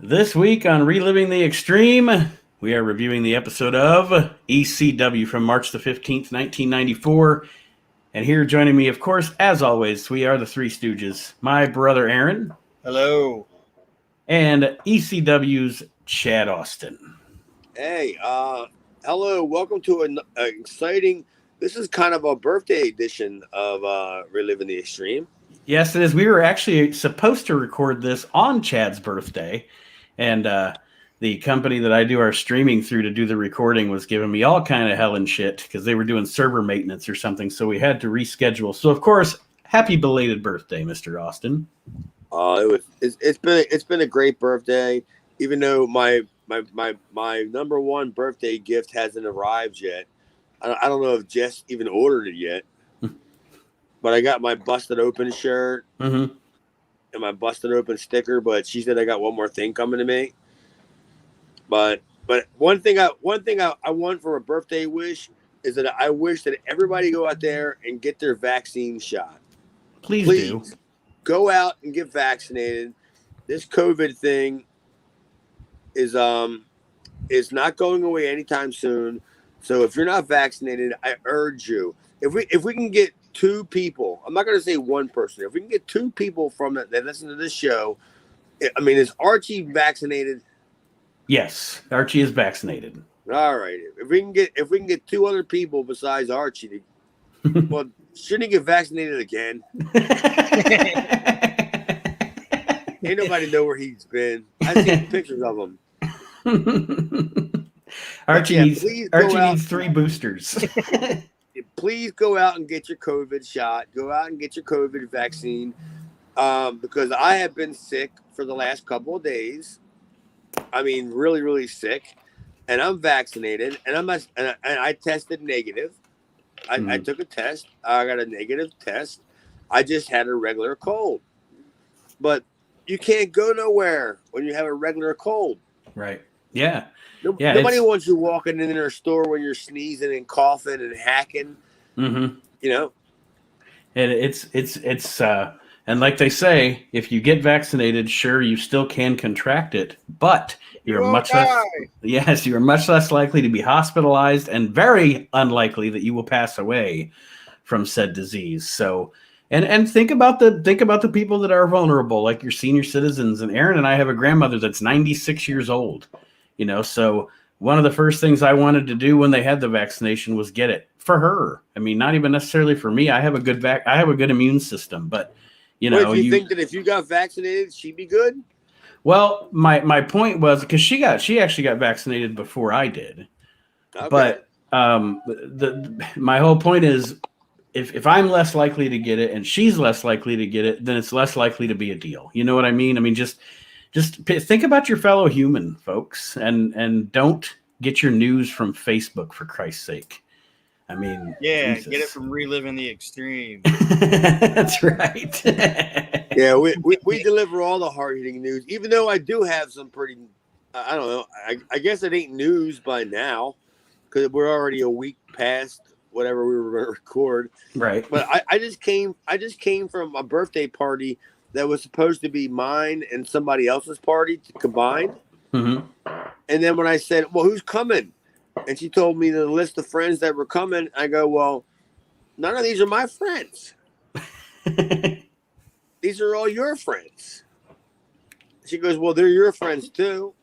This week on Reliving the Extreme, we are reviewing the episode of ECW from March the 15th, 1994. And here joining me, of course, as always, we are the Three Stooges. My brother Aaron. Hello. And ECW's Chad Austin. Hey, hello. Welcome to an exciting. This is kind of a birthday edition of Reliving the Extreme. Yes, it is. We were actually supposed to record this on Chad's birthday. And the company that I do our streaming through to do the recording was giving me all kind of hell and shit because they were doing server maintenance or something. So we had to reschedule. So, of course, happy belated birthday, Mr. Austin. It's been a great birthday, even though my number one birthday gift hasn't arrived yet. I don't know if Jess even ordered it yet, but I got my busted open shirt and my busted open sticker. But she said I got one more thing coming to me. But one thing I want for a birthday wish is that I wish that everybody go out there and get their vaccine shot. Please do. Go out and get vaccinated. This COVID thing is not going away anytime soon. So if you're not vaccinated, I urge you. If we can get two people, I'm not going to say one person. If we can get two people from that listen to this show, I mean, is Archie vaccinated? Yes, Archie is vaccinated. All right. If we can get two other people besides Archie, well, shouldn't he get vaccinated again? Ain't nobody know where he's been. I've seen pictures of him. Archie needs 3 boosters. Please go out and get your COVID shot. Go out and get your COVID vaccine. Because I have been sick for the last couple of days. I mean, really, really sick. And I'm vaccinated. And I tested negative. I took a test. I got a negative test. I just had a regular cold. But you can't go nowhere when you have a regular cold. Right. Yeah. Nobody wants you walking in their store when you're sneezing and coughing and hacking. Mm-hmm. You know? And it's and like they say, if you get vaccinated, sure, you still can contract it, but you're much less likely to be hospitalized and very unlikely that you will pass away from said disease. So, and think about the people that are vulnerable, like your senior citizens. And Aaron and I have a grandmother that's 96 years old, so one of the first things I wanted to do when they had the vaccination was get it for her. I mean, not even necessarily for me. I have a good immune system, but you think that if you got vaccinated, she'd be good? Well, my point was because she actually got vaccinated before I did. Okay. But my whole point is if I'm less likely to get it and she's less likely to get it, then it's less likely to be a deal. You know what I mean? I mean, just think about your fellow human, folks, and don't get your news from Facebook, for Christ's sake. I mean, Jesus. Get it from Reliving the Extreme. That's right. Yeah, we deliver all the hard-hitting news, even though I do have some pretty, I don't know, I guess it ain't news by now because we're already a week past whatever we were going to record. Right. But I just came from a birthday party that was supposed to be mine and somebody else's party combined. Mm-hmm. And then when I said, well, who's coming? And she told me the list of friends that were coming. I go, well, none of these are my friends. These are all your friends. She goes, well, they're your friends too.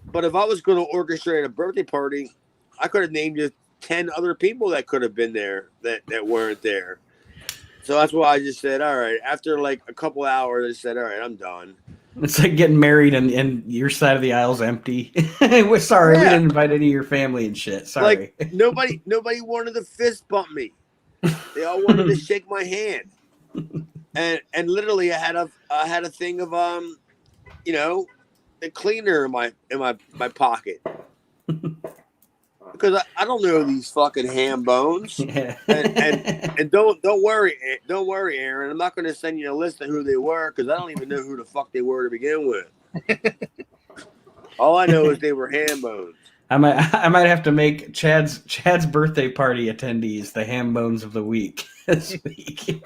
But if I was going to orchestrate a birthday party, I could have named you 10 other people that could have been there that weren't there. So that's why I just said, all right. After like a couple hours, I said, all right, I'm done. It's like getting married and your side of the aisle's empty. We're sorry, we didn't invite any of your family and shit. Sorry. Like nobody wanted to fist bump me. They all wanted to shake my hand. And literally I had a thing of the cleaner in my pocket. Because I don't know these fucking ham bones. Yeah. And don't worry, Aaron. I'm not going to send you a list of who they were because I don't even know who the fuck they were to begin with. All I know is they were ham bones. I might have to make Chad's birthday party attendees the ham bones of the week this week.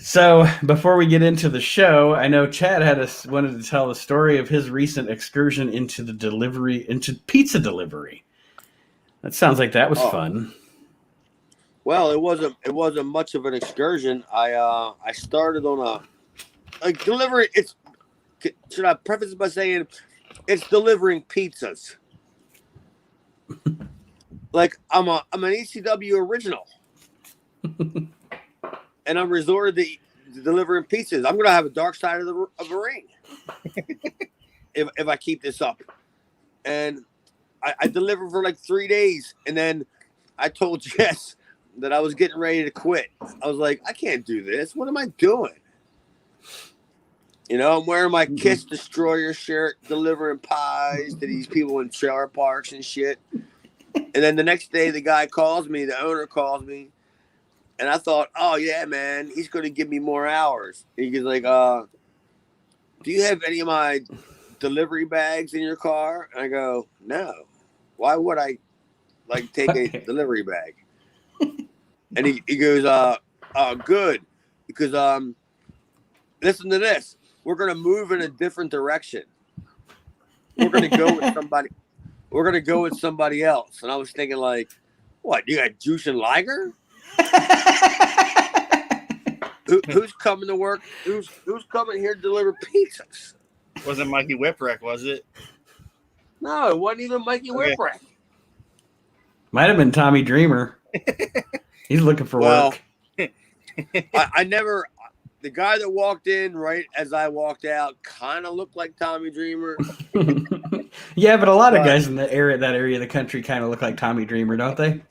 So before we get into the show, I know Chad wanted to tell the story of his recent excursion into pizza delivery. That sounds like that was fun. Well, it wasn't much of an excursion. I started on a delivery. Should I preface it by saying it's delivering pizzas? Like I'm an ECW original. And I'm resorted to delivering pizzas. I'm gonna have a dark side of the ring if I keep this up. And I delivered for like 3 days, and then I told Jess that I was getting ready to quit. I was like, I can't do this. What am I doing? You know, I'm wearing my Kiss Destroyer shirt, delivering pies to these people in trailer parks and shit. And then the next day, the owner calls me. And I thought, oh, yeah, man, he's going to give me more hours. And he's like, do you have any of my delivery bags in your car? And I go, no. Why would I, take a delivery bag? And he goes, good. Because, listen to this. We're going to move in a different direction. We're going to go with somebody. We're going to go with somebody else. And I was thinking, like, what? You got Juice and Liger? Who's coming to work? Who's coming here to deliver pizzas? Wasn't Mikey Whipwreck, was it? No, it wasn't even Mikey Whipwreck. Might have been Tommy Dreamer. He's looking for work. I never. The guy that walked in right as I walked out kind of looked like Tommy Dreamer. Yeah, but a lot of guys in that area of the country kind of look like Tommy Dreamer, don't they?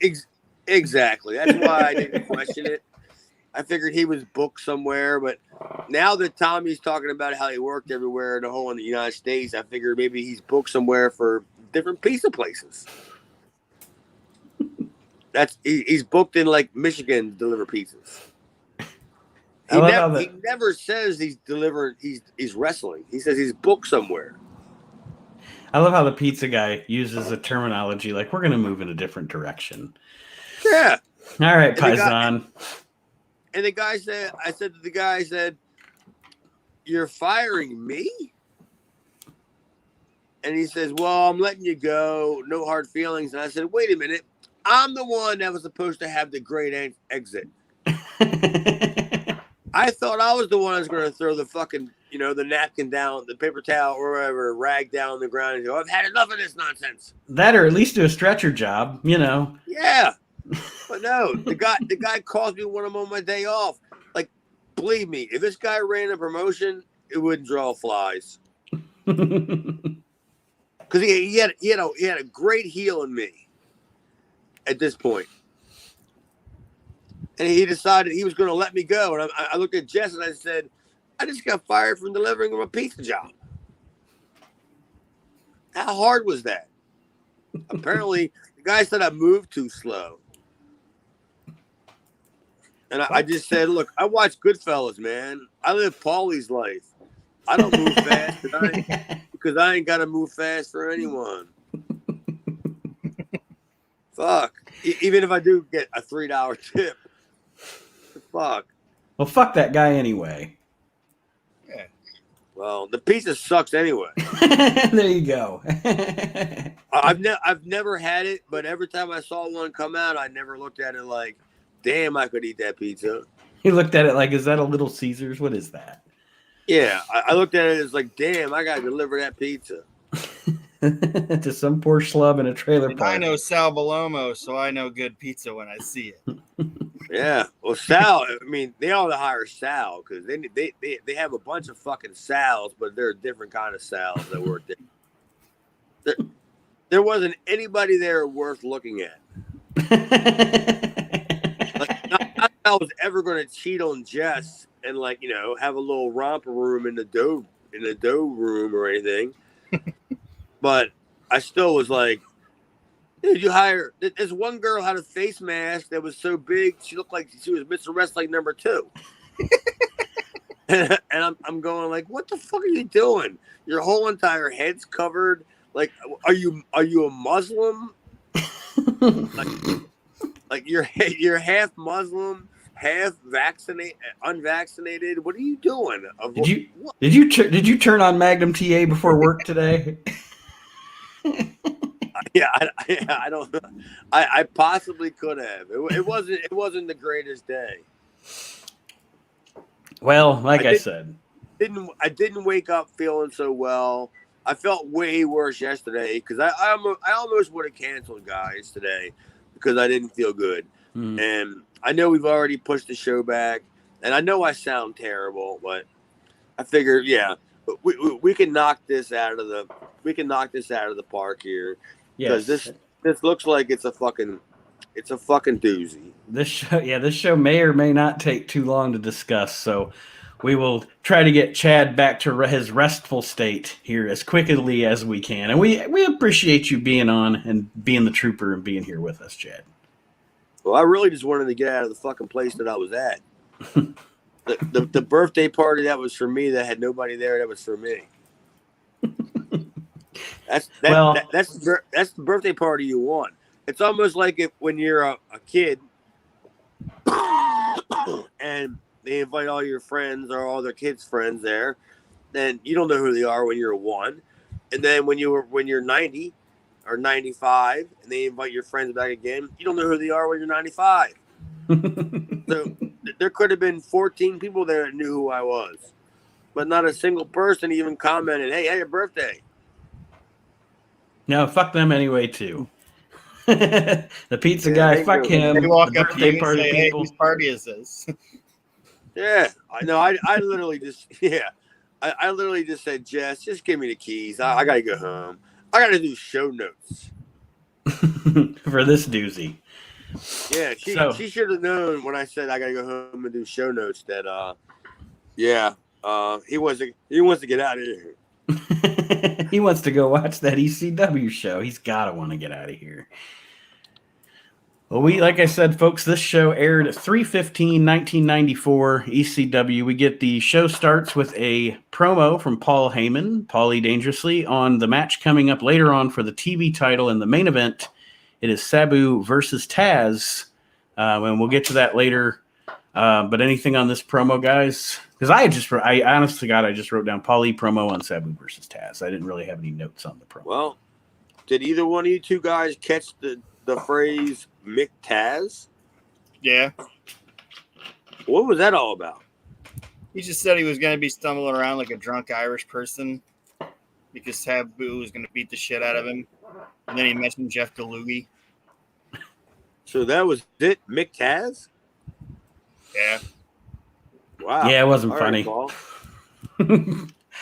Exactly. That's why I didn't question it. I figured he was booked somewhere, but now that Tommy's talking about how he worked everywhere in the whole in the United States, I figured maybe he's booked somewhere for different pizza places. He's booked in like Michigan to deliver pizzas. He never says he's delivering. He's wrestling. He says he's booked somewhere. I love how the pizza guy uses a terminology like we're going to move in a different direction. Yeah. All right, Paisan. And the guy said, you're firing me? And he says, well, I'm letting you go. No hard feelings. And I said, wait a minute. I'm the one that was supposed to have the great exit. I thought I was the one that was going to throw the fucking, the napkin down, the paper towel or whatever, rag down on the ground and go, I've had enough of this nonsense. That or at least do a stretcher job, Yeah. But no, the guy calls me when I'm on my day off. Like, believe me, if this guy ran a promotion, it wouldn't draw flies. Because he had a great heel in me at this point. And he decided he was going to let me go. And I looked at Jess and I said, I just got fired from delivering him a pizza job. How hard was that? Apparently, the guy said I moved too slow. And I just said, look, I watch Goodfellas, man. I live Paulie's life. I don't move fast because I ain't got to move fast for anyone. Fuck. Even if I do get a $3 tip. Fuck. Well, fuck that guy anyway. Yeah. Well, the pizza sucks anyway. There you go. I've never had it, but every time I saw one come out, I never looked at it like, damn, I could eat that pizza. You looked at it like, is that a Little Caesars? What is that? Yeah, I looked at it as like, damn, I gotta deliver that pizza. To some poor schlub in a trailer park. I know Sal Balomo, so I know good pizza when I see it. Yeah, well, Sal. I mean, they ought to hire Sal because they have a bunch of fucking Sals, but they're a different kind of Sals that work there. There wasn't anybody there worth looking at. Like, not I was ever going to cheat on Jess and have a little romper room in the dough room or anything. But I still was like, dude, you hire. This one girl had a face mask that was so big, she looked like she was Mr. Wrestling number 2. And I'm going like, what the fuck are you doing? Your whole entire head's covered. Like, are you a Muslim? like you're half Muslim, half vaccinated, unvaccinated. What are you doing? Did you turn on Magnum TA before work today? Yeah, I don't. I possibly could have. It wasn't the greatest day. Well, like I said, I didn't wake up feeling so well. I felt way worse yesterday because I almost would have canceled, guys, today because I didn't feel good. And I know we've already pushed the show back, and I know I sound terrible, but I figured, yeah, we can knock this out of the park here because this looks like it's a fucking doozy. This show may or may not take too long to discuss, so we will try to get Chad back to his restful state here as quickly as we can. And we appreciate you being on and being the trooper and being here with us, Chad. Well, I really just wanted to get out of the fucking place that I was at. the birthday party that was for me, that had nobody there, that was for me. That's the birthday party you want. It's almost like when you're a kid and they invite all your friends or all their kids' friends there, then you don't know who they are when you're 1. And then when you're 90 or 95 and they invite your friends back again, you don't know who they are when you're 95. So there could have been 14 people there that knew who I was, but not a single person even commented, hey, your birthday. No, fuck them anyway, too. The pizza guy, fuck him. They walk the up to you and party say, hey, whose party is this? Yeah, I know. I literally just, I literally just said, Jess, just give me the keys. I got to go home. I got to do show notes. For this doozy. Yeah, she should have known when I said I got to go home and do show notes that, he wants to get out of here. He wants to go watch that ECW show. He's got to want to get out of here. Well, like I said, folks, this show aired 3/15/1994, ECW. We get the show starts with a promo from Paul Heyman, Paulie Dangerously, on the match coming up later on for the TV title in the main event. It is Sabu versus Taz, and we'll get to that later. But anything on this promo, guys? Because I honest to God, I just wrote down Paulie promo on Sabu versus Taz. I didn't really have any notes on the promo. Well, did either one of you two guys catch the phrase Mick Taz? Yeah. What was that all about? He just said he was going to be stumbling around like a drunk Irish person because Sabu was going to beat the shit out of him. And then he mentioned Jeff DeLugie. So that was it? Mick Taz? Yeah. Wow. Yeah, it wasn't all funny. Right, Paul.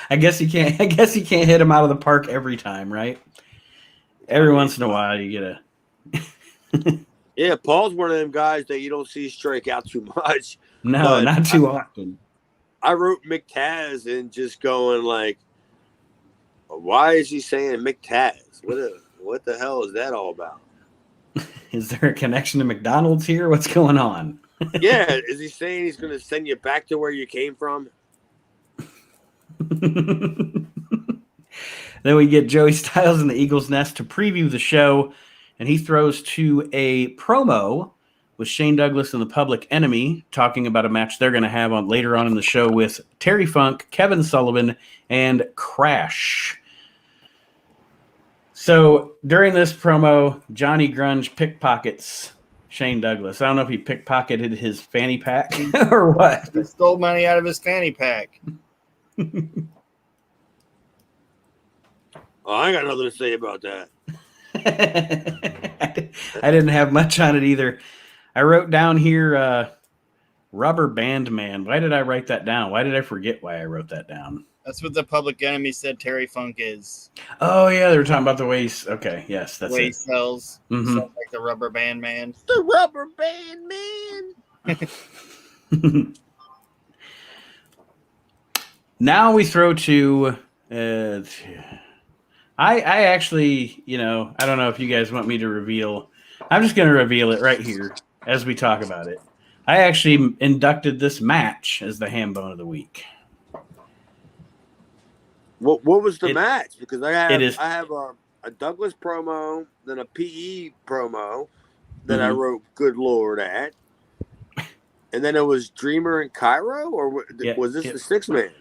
I guess you can't hit him out of the park every time, right? Every once in a while you get a Yeah, Paul's one of them guys that you don't see strike out too much. No, not too often. I wrote Mick Taz and just going like, why is he saying Mick Taz? What the hell is that all about? Is there a connection to McDonald's here? What's going on? Yeah, is he saying he's going to send you back to where you came from? Then we get Joey Styles in the Eagles Nest to preview the show, and he throws to a promo with Shane Douglas and the Public Enemy, talking about a match they're going to have on later on in the show with Terry Funk, Kevin Sullivan, and Crash. So during this promo, Johnny Grunge pickpockets Shane Douglas. I don't know if he pickpocketed his fanny pack or what. He stole money out of his fanny pack. Oh, I got nothing to say about that. I didn't have much on it either. I wrote down here Rubber Band Man. Why did I write that down? Why did I forget why I wrote that down? That's what the Public Enemy said Terry Funk is. Oh, yeah, they were talking about the way he's... Okay, yes, that's the way it. he sells. Mm-hmm. Sells like the Rubber Band Man. The Rubber Band Man. Now we throw to... I actually, I don't know if you guys want me to reveal. I'm just going to reveal it right here as we talk about it. I actually inducted this match as the ham bone of the week. What was the match? Because I have a Douglas promo, then a PE promo that I wrote "Good Lord" at, And then it was Dreamer and Cairo, or was this the 6-man?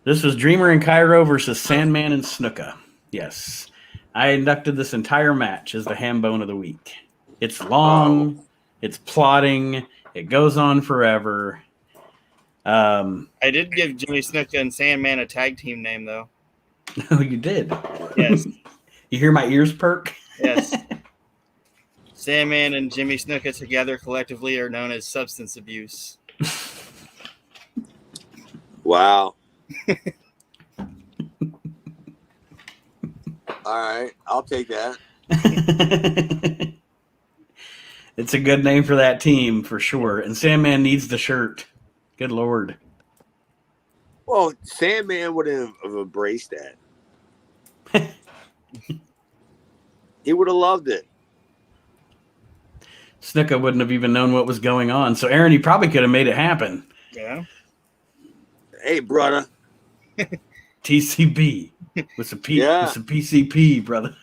This was Dreamer and Cairo versus Sandman and Snuka. Yes. I inducted this entire match as the ham bone of the week. It's long. It's plotting. It goes on forever. I did give Jimmy Snuka and Sandman a tag team name, though. Oh, you did? Yes. You hear my ears perk? Yes. Sandman and Jimmy Snuka together collectively are known as substance abuse. Wow. All right, I'll take that. It's a good name for that team for sure. And Sandman needs the shirt. Good Lord. Well, Sandman would have embraced that. He would have loved it. Snuka wouldn't have even known what was going on. So, Aaron, you probably could have made it happen. Yeah. Hey, brother. TCB. With some PCP, brother.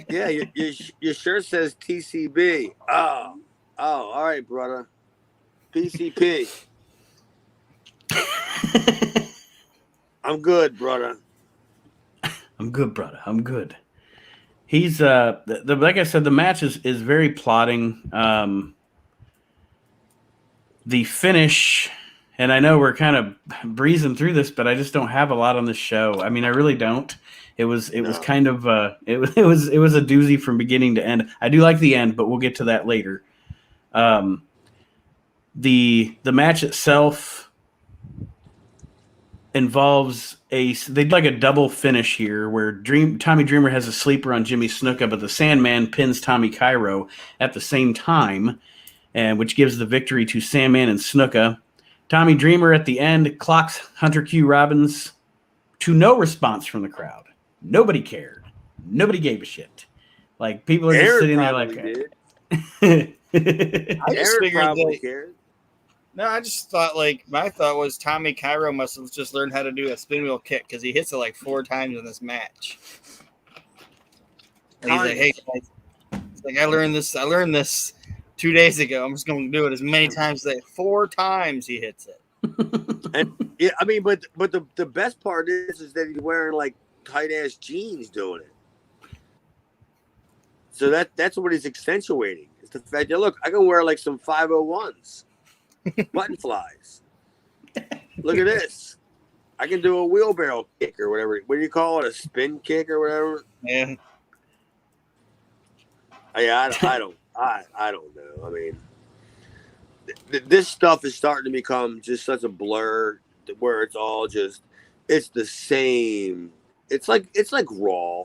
Yeah, your shirt says TCB. Oh, all right, brother. PCP. I'm good, brother. I'm good, brother. I'm good. He's like I said, the match is very plotting. The finish, and I know we're kind of breezing through this, but I just don't have a lot on this show. I mean, I really don't. It was kind of it was a doozy from beginning to end. I do like the end, but we'll get to that later. The match itself involves they did like a double finish here where Tommy Dreamer has a sleeper on Jimmy Snuka, but the Sandman pins Tommy Cairo at the same time, and which gives the victory to Sandman and Snuka. Tommy Dreamer at the end clocks Hunter Q. Robbins to no response from the crowd. Nobody cared. Nobody gave a shit. Like, people are just sitting there like... I just figured probably cared. No, I just thought, my thought was Tommy Cairo must have just learned how to do a spin wheel kick because he hits it like 4 times in this match. And he's like, hey, guys. It's like, I learned this 2 days ago. I'm just going to do it as many times as 4 times he hits it. And yeah, I mean, but the best part is that he's wearing like tight ass jeans doing it. So that's what he's accentuating. It's the fact that, look, I can wear like some 501s. Button flies. Look at this. I can do a wheelbarrow kick or whatever. What do you call it? A spin kick or whatever? Yeah. I don't know. I mean, this stuff is starting to become just such a blur where it's all it's the same. It's like Raw.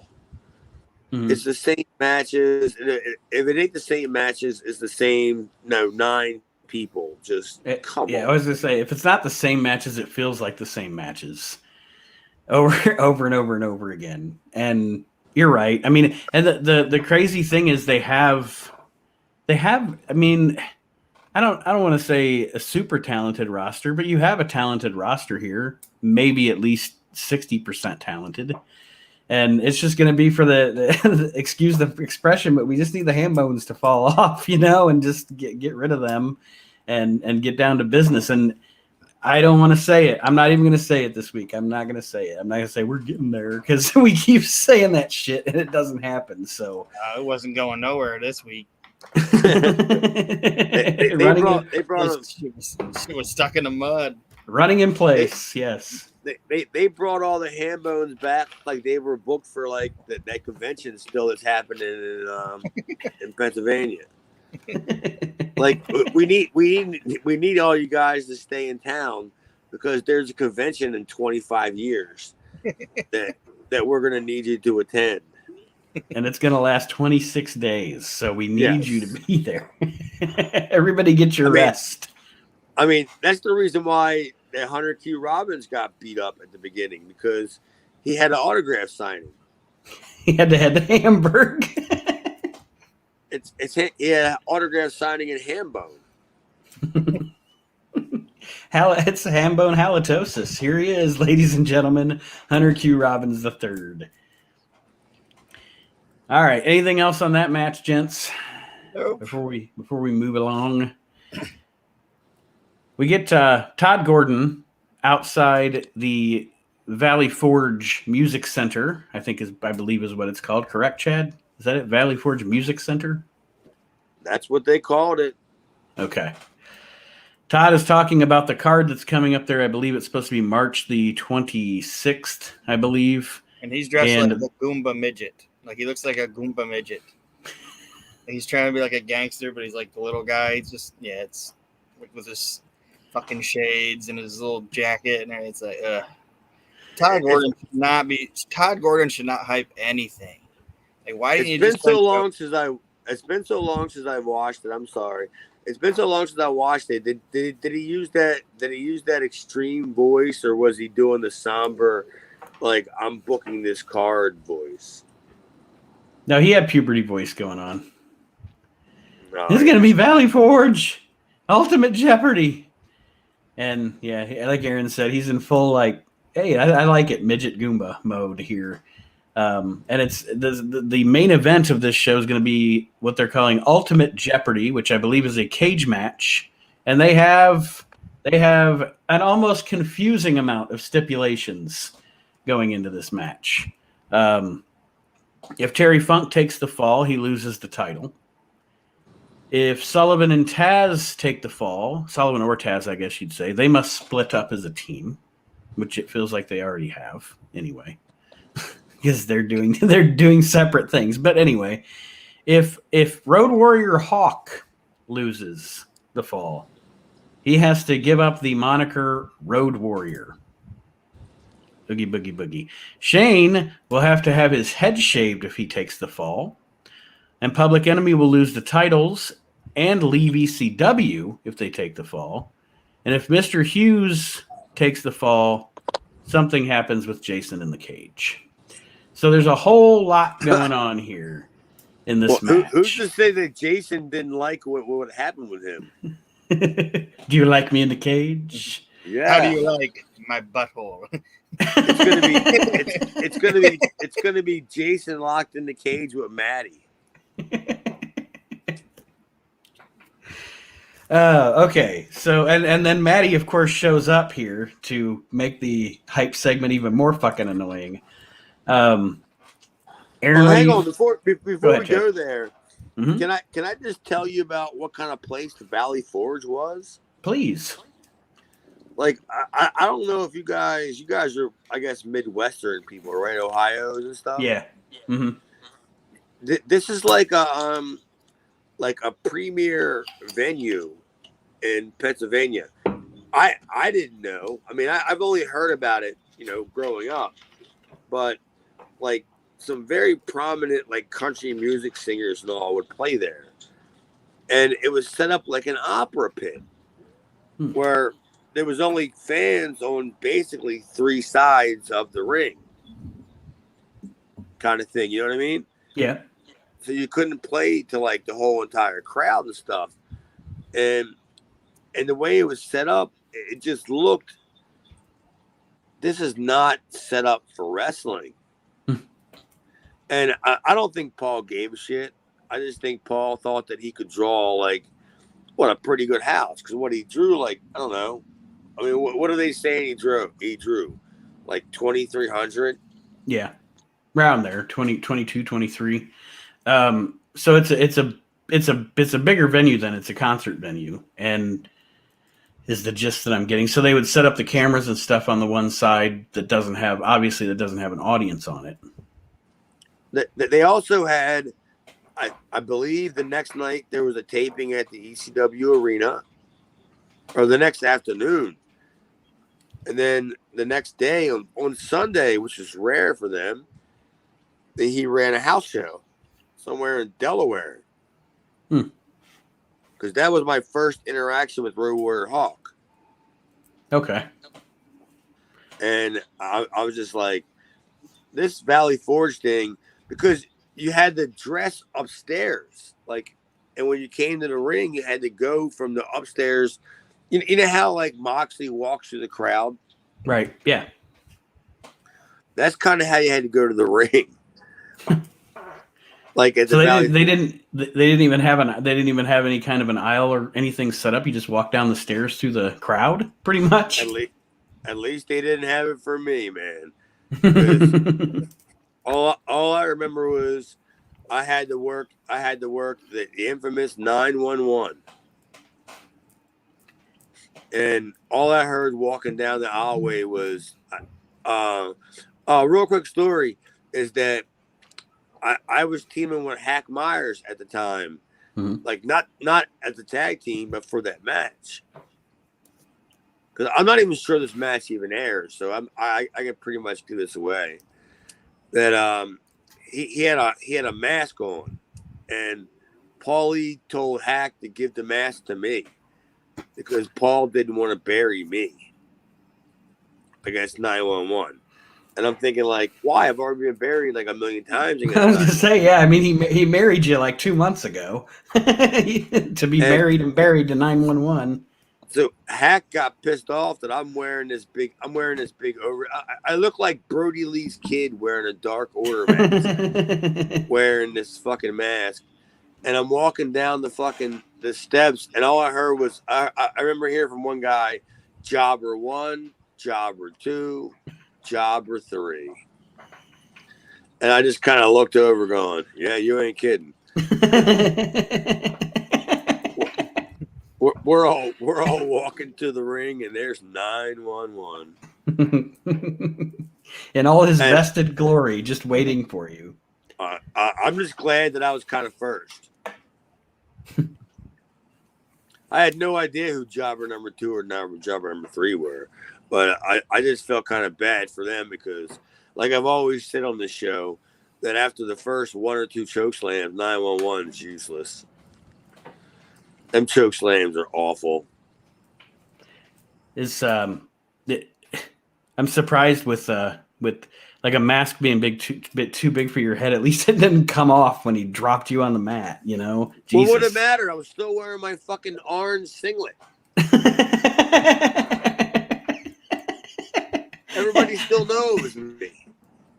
Mm-hmm. It's the same matches. If it ain't the same matches, it's the same 9 people. Come on. I was gonna say, if it's not the same matches, it feels like the same matches over and over and over again. And you're right. I mean, and the crazy thing is they have. I mean, I don't want to say a super talented roster, but you have a talented roster here. Maybe at least 60% talented. And it's just going to be for the excuse the expression, but we just need the ham bones to fall off, and just get rid of them and get down to business. And I don't want to say it. I'm not even going to say it this week. I'm not going to say it. I'm not going to say we're getting there because we keep saying that shit and it doesn't happen. So it wasn't going nowhere this week. they brought she was stuck in the mud. Running in place, yes. They brought all the ham bones back like they were booked for like that convention still that's happening in Pennsylvania. Like we need all you guys to stay in town because there's a convention in 25 years that we're gonna need you to attend. And it's going to last 26 days, so we need you to be there. Everybody get your rest. I mean, that's the reason why that Hunter Q. Robbins got beat up at the beginning, because he had an autograph signing. He had to head to Hamburg. It's autograph signing in Hambone. It's Hambone halitosis. Here he is, ladies and gentlemen, Hunter Q. Robbins III. All right. Anything else on that match, gents? Nope. Before we move along. We get Todd Gordon outside the Valley Forge Music Center. I believe is what it's called. Correct, Chad? Is that it? Valley Forge Music Center? That's what they called it. Okay. Todd is talking about the card that's coming up there. I believe it's supposed to be March the 26th, I believe. And he's dressed like a Goomba midget. Like he looks like a Goomba midget. And he's trying to be like a gangster, but he's like the little guy. He's just, it's like with his fucking shades and his little jacket. And it's like, Todd Gordon should not hype anything. Like, why didn't you just? It's been so long since I watched it. I'm sorry. It's been so long since I watched it. Did he use that? Did he use that extreme voice, or was he doing the somber, like I'm booking this card voice? No, he had puberty voice going on. No, This is gonna be Valley Forge, Ultimate Jeopardy, and like Aaron said, he's in full like, hey, I like it, midget Goomba mode here. And it's the main event of this show is going to be what they're calling Ultimate Jeopardy, which I believe is a cage match, and they have an almost confusing amount of stipulations going into this match. If Terry Funk takes the fall, he loses the title. If Sullivan and Taz take the fall, Sullivan or Taz, I guess you'd say, they must split up as a team, which it feels like they already have anyway. Because they're doing separate things. But anyway, if Road Warrior Hawk loses the fall, he has to give up the moniker Road Warrior. Boogie, boogie, boogie. Shane will have to have his head shaved if he takes the fall. And Public Enemy will lose the titles and leave ECW if they take the fall. And if Mr. Hughes takes the fall, something happens with Jason in the cage. So there's a whole lot going on here in this match. Who's to say that Jason didn't like what happened with him? Do you like me in the cage? Yeah. How do you like my butthole? It's gonna be Jason locked in the cage with Maddie. Okay. So and then Maddie, of course, shows up here to make the hype segment even more fucking annoying. Aaron, hang on before we ahead, go there. Mm-hmm. Can I just tell you about what kind of place the Valley Forge was? Please. Like I don't know if you guys are, I guess, Midwestern people, right? Ohio's and stuff. Yeah. Mm-hmm. This is like a premier venue in Pennsylvania. I didn't know. I mean, I've only heard about it, growing up, but like some very prominent like country music singers and all would play there, and it was set up like an opera pit where there was only fans on basically three sides of the ring, kind of thing. You know what I mean? Yeah. So you couldn't play to like the whole entire crowd and stuff, and the way it was set up, it just looked. This is not set up for wrestling. And I don't think Paul gave a shit. I just think Paul thought that he could draw like a pretty good house, because what he drew, like, I don't know. I mean, what are they saying he drew? He drew like 2,300. Yeah, around there, 22, 23. So it's a bigger venue than it's a concert venue, and is the gist that I'm getting. So they would set up the cameras and stuff on the one side that doesn't have an audience on it. They also had, I believe, the next night there was a taping at the ECW arena, or the next afternoon. And then the next day on Sunday, which is rare for them, he ran a house show somewhere in Delaware. Because that was my first interaction with Road Warrior Hawk. Okay. And I was just like, this Valley Forge thing, because you had to dress upstairs, like, and when you came to the ring, you had to go from the upstairs. You know how like Moxley walks through the crowd, right? Yeah, that's kind of how you had to go to the ring. Like at So the Valley. they didn't even have any kind of an aisle or anything set up. You just walk down the stairs through the crowd, pretty much. At least they didn't have it for me, man. Because all I remember was I had to work the infamous 911. And all I heard walking down the aisleway was real quick story is that I was teaming with Hack Myers at the time. Mhm. Like not as a tag team, but for that match. Because I'm not even sure this match even airs, so I can pretty much give this away. That he had a mask on, and Paulie told Hack to give the mask to me because Paul didn't want to bury me against 911. And I'm thinking, like, why? I've already been buried like a million times. I was gonna say, yeah. I mean, he married you like 2 months ago to be married and buried to 911. So Hack got pissed off that I'm wearing this big over. I look like Brody Lee's kid wearing a Dark Order mask, wearing this fucking mask, and I'm walking down the steps, and all I heard was I remember hearing from one guy, Jobber 1, Jobber 2, Jobber 3. And I just kind of looked over going, yeah, you ain't kidding. We're all walking to the ring, and there's 911. In all his vested glory, just waiting for you. I'm just glad that I was kind of first. I had no idea who Jobber number 2 or Jobber number 3 were, but I just felt kind of bad for them because, like I've always said on this show, that after the first 1 or 2 choke slams, 911 is useless. Them choke slams are awful. I'm surprised with like a mask being bit too big for your head. At least it didn't come off when he dropped you on the mat. You know, Jesus. What would it matter? I was still wearing my fucking orange singlet. Everybody still knows me.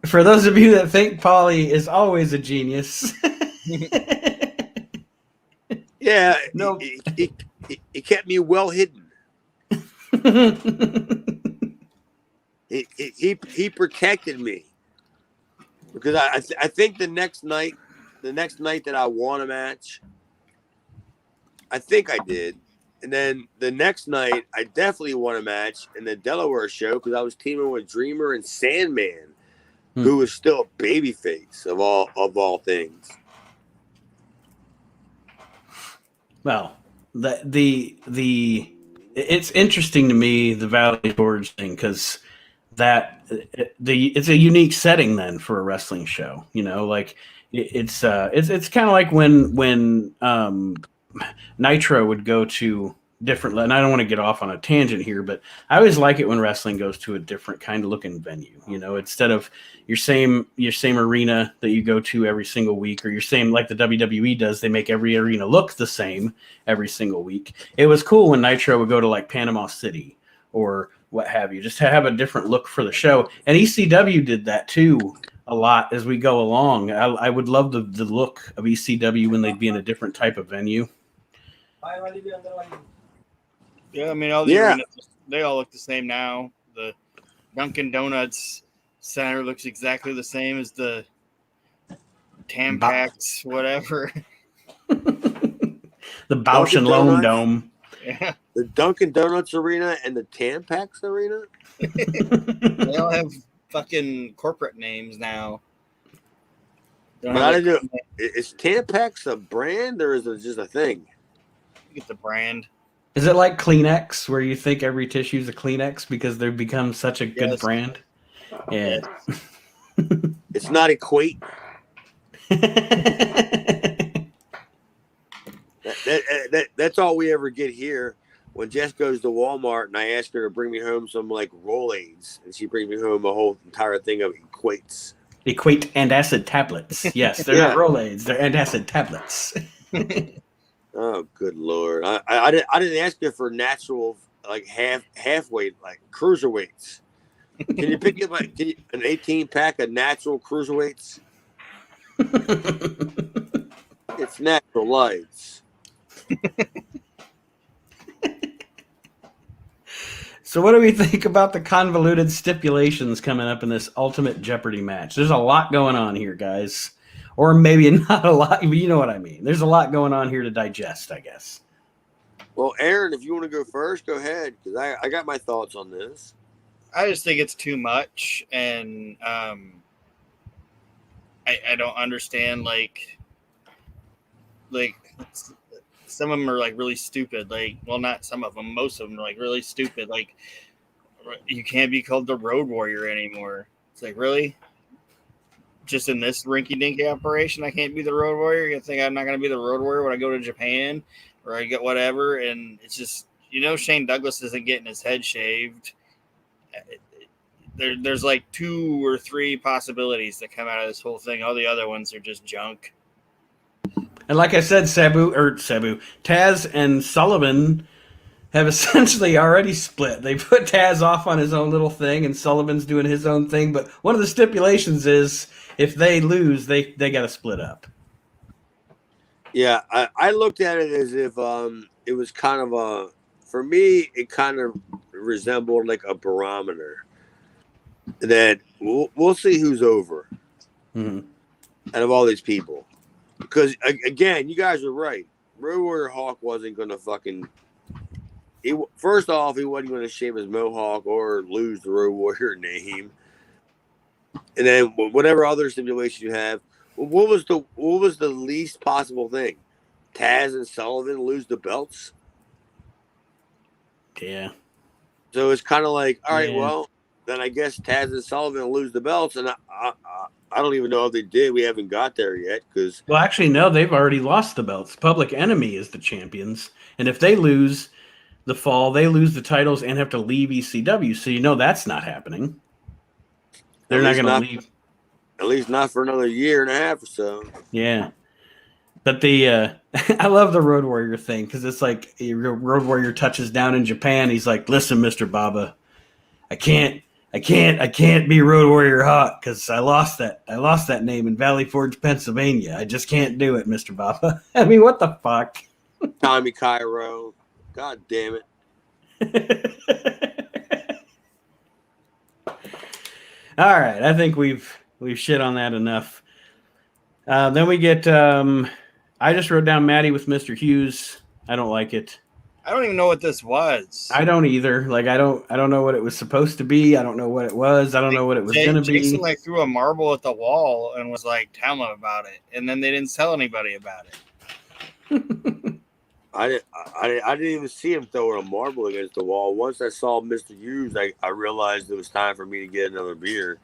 For those of you that think Paulie is always a genius. Yeah, no, he kept me well hidden. He protected me because I think the next night that I won a match, I think I did, and then the next night I definitely won a match in the Delaware show because I was teaming with Dreamer and Sandman, who was still a babyface of all things. Well, it's interesting to me, the Valley Forge thing, because it's a unique setting then for a wrestling show. You know, like it's kind of like when Nitro would go to different, and I don't want to get off on a tangent here, but I always like it when wrestling goes to a different kind of looking venue. You know, instead of your same arena that you go to every single week, or your same, like the WWE does, they make every arena look the same every single week. It was cool when Nitro would go to like Panama City or what have you, just to have a different look for the show. And ECW did that too a lot as we go along. I would love the look of ECW when they'd be in a different type of venue. Yeah, I mean, all the arenas, they all look the same now. The Dunkin' Donuts center looks exactly the same as the Tampax, whatever. The Bausch and Lomb Dome. Yeah. The Dunkin' Donuts arena and the Tampax arena? They all have fucking corporate names now. Is Tampax a brand or is it just a thing? I think it's a brand. Is it like Kleenex, where you think every tissue is a Kleenex because they've become such a good brand? Yeah. It's not Equate. That's all we ever get here. When Jess goes to Walmart and I ask her to bring me home some like Rolaids, and she brings me home a whole entire thing of Equates. Equate antacid tablets. Yes, they're not Rolaids. They're antacid tablets. Oh, good Lord! I didn't ask you for natural like halfweight like cruiserweights. Can you pick up an 18-pack of natural cruiserweights? It's natural lights. So what do we think about the convoluted stipulations coming up in this Ultimate Jeopardy match? There's a lot going on here, guys. Or maybe not a lot, but you know what I mean. There's a lot going on here to digest, I guess. Well, Aaron, if you want to go first, go ahead, because I got my thoughts on this. I just think it's too much, and I don't understand, like some of them are like really stupid. Like, well, not some of them, most of them are like really stupid. Like, you can't be called the Road Warrior anymore. It's like, really? Just in this rinky-dinky operation, I can't be the Road Warrior? You think I'm not going to be the Road Warrior when I go to Japan or I get whatever? And it's just, Shane Douglas isn't getting his head shaved. There's like 2 or 3 possibilities that come out of this whole thing. All the other ones are just junk. And like I said, Taz and Sullivan have essentially already split. They put Taz off on his own little thing, and Sullivan's doing his own thing. But one of the stipulations is if they lose, they got to split up. Yeah, I looked at it as if it was kind of for me, it kind of resembled like a barometer that we'll see who's over out of all these people. Because, again, you guys are right. Road Warrior Hawk wasn't going to fucking... First off, he wasn't going to shave his mohawk or lose the Road Warrior name. And then whatever other stipulation you have, what was the least possible thing? Taz and Sullivan lose the belts? Yeah. So it's kind of like, all right, well, then I guess Taz and Sullivan lose the belts, and I don't even know if they did. We haven't got there yet. Well, actually, no, they've already lost the belts. Public Enemy is the champions. And if they lose the fall, they lose the titles and have to leave ECW. So that's not happening. They're not going to leave. At least not for another year and a half or so. Yeah. But I love the Road Warrior thing because it's like Road Warrior touches down in Japan. He's like, listen, Mr. Baba, I can't be Road Warrior Hawk because I lost that name in Valley Forge, Pennsylvania. I just can't do it, Mr. Baba. I mean, what the fuck? Tommy Cairo. God damn it. All right. I think we've shit on that enough. Then we get I just wrote down Maddie with Mr. Hughes. I don't like it. I don't even know what this was. I don't either. Like I don't know what it was supposed to be. I don't know what it was. I don't know what it was going to be. Jason like threw a marble at the wall and was like, "Tell them about it," and then they didn't tell anybody about it. I didn't even see him throwing a marble against the wall. Once I saw Mr. Hughes, I realized it was time for me to get another beer.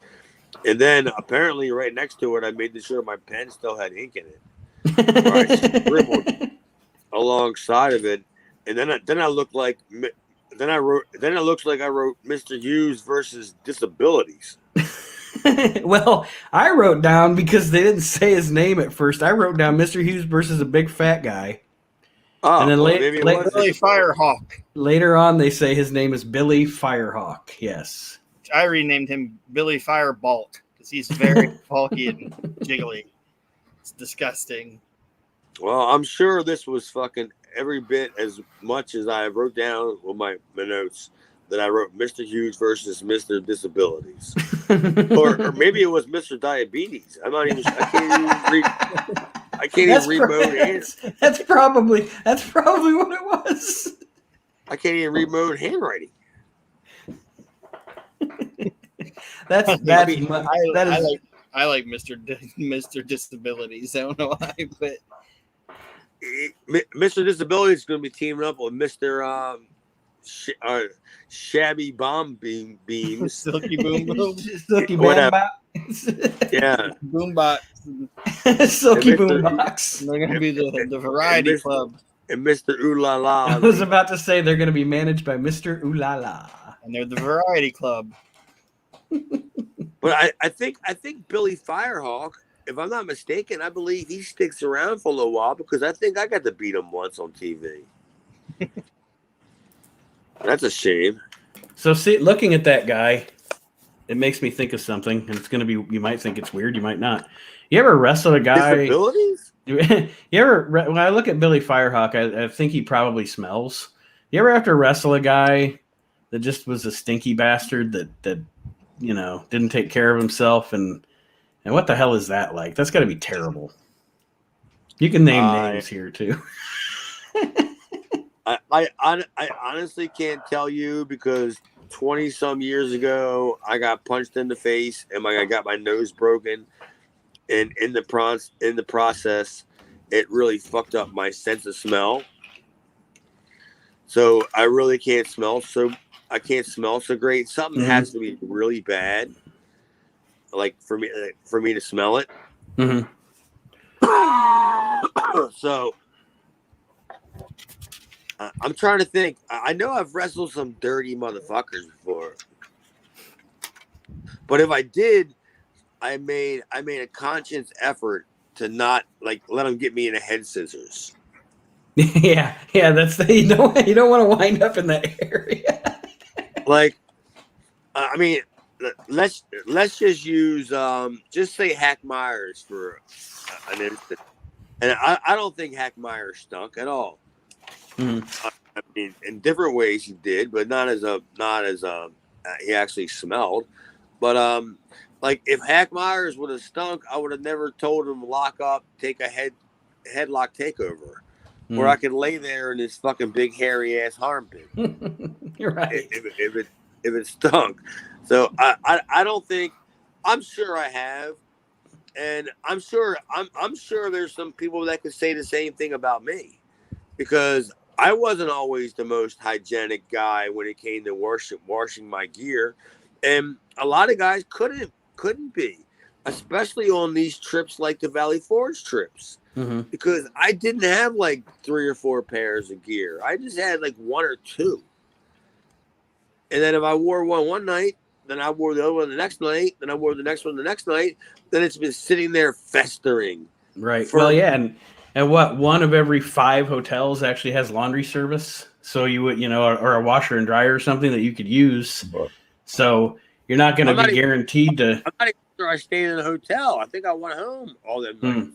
And then apparently right next to it, I made sure my pen still had ink in it. I scribbled alongside of it. And then I looked like it looks like I wrote Mr. Hughes versus disabilities. Well, I wrote down because they didn't say his name at first. I wrote down Mr. Hughes versus a big fat guy. Oh, and then Billy Firehawk. Later on, they say his name is Billy Firehawk. Yes. I renamed him Billy Firebolt because he's very bulky and jiggly. It's disgusting. Well, I'm sure this was fucking every bit as much as I wrote down with my notes that I wrote Mr. Hughes versus Mr. Disabilities. or maybe it was Mr. Diabetes. I'm not even sure. I can't even read my own hand. That's probably what it was. I can't even read my own handwriting. I like Mr. Disabilities. I don't know why, but Mr. Disabilities is going to be teaming up with Mr. Shabby Bomb Beams. Silky Boom Boom. Silky Boom Box. Yeah. Boombox. Silky Boombox. They're going to be the variety club. And Mr. Ooh La La. I was about to say they're going to be managed by Mr. Ooh La La. And they're the variety club. But I think Billy Firehawk, if I'm not mistaken, I believe he sticks around for a little while because I think I got to beat him once on TV. That's a shame. So, see, looking at that guy, it makes me think of something, and it's going to be. You might think it's weird, you might not. You ever wrestle a guy? Disabilities? You ever? When I look at Billy Firehawk, I think he probably smells. You ever have to wrestle a guy that just was a stinky bastard that didn't take care of himself, and what the hell is that like? That's got to be terrible. You can name names here too. I honestly can't tell you because 20 some years ago I got punched in the face and I got my nose broken, and in the process it really fucked up my sense of smell. So I really can't smell so great. Something has to be really bad, like for me to smell it. Mm-hmm. So I'm trying to think. I know I've wrestled some dirty motherfuckers before, but if I did, I made a conscious effort to not like let them get me in a head scissors. Yeah, that's you don't want to wind up in that area. Like, I mean, let's just use just say Hack Myers for an instant, and I don't think Hack Myers stunk at all. Mm-hmm. I mean, in different ways he did, but not as he actually smelled. But like if Hack Myers would have stunk, I would have never told him to lock up, take a headlock takeover, where I could lay there in this fucking big hairy ass armpit. You're right. If it stunk, so I don't think. I'm sure I have, and I'm sure there's some people that could say the same thing about me, because I wasn't always the most hygienic guy when it came to washing my gear, and a lot of guys couldn't be, especially on these trips like the Valley Forge trips, because I didn't have like 3 or 4 pairs of gear. I just had like 1 or 2, and then if I wore one night, then I wore the other one the next night, then I wore the next one the next night. Then it's been sitting there festering. Right. Well, yeah, and what, 1 of every 5 hotels actually has laundry service. So you would, or a washer and dryer or something that you could use. So you're not going to be guaranteed to. I'm not even sure I stayed in a hotel. I think I went home all that night.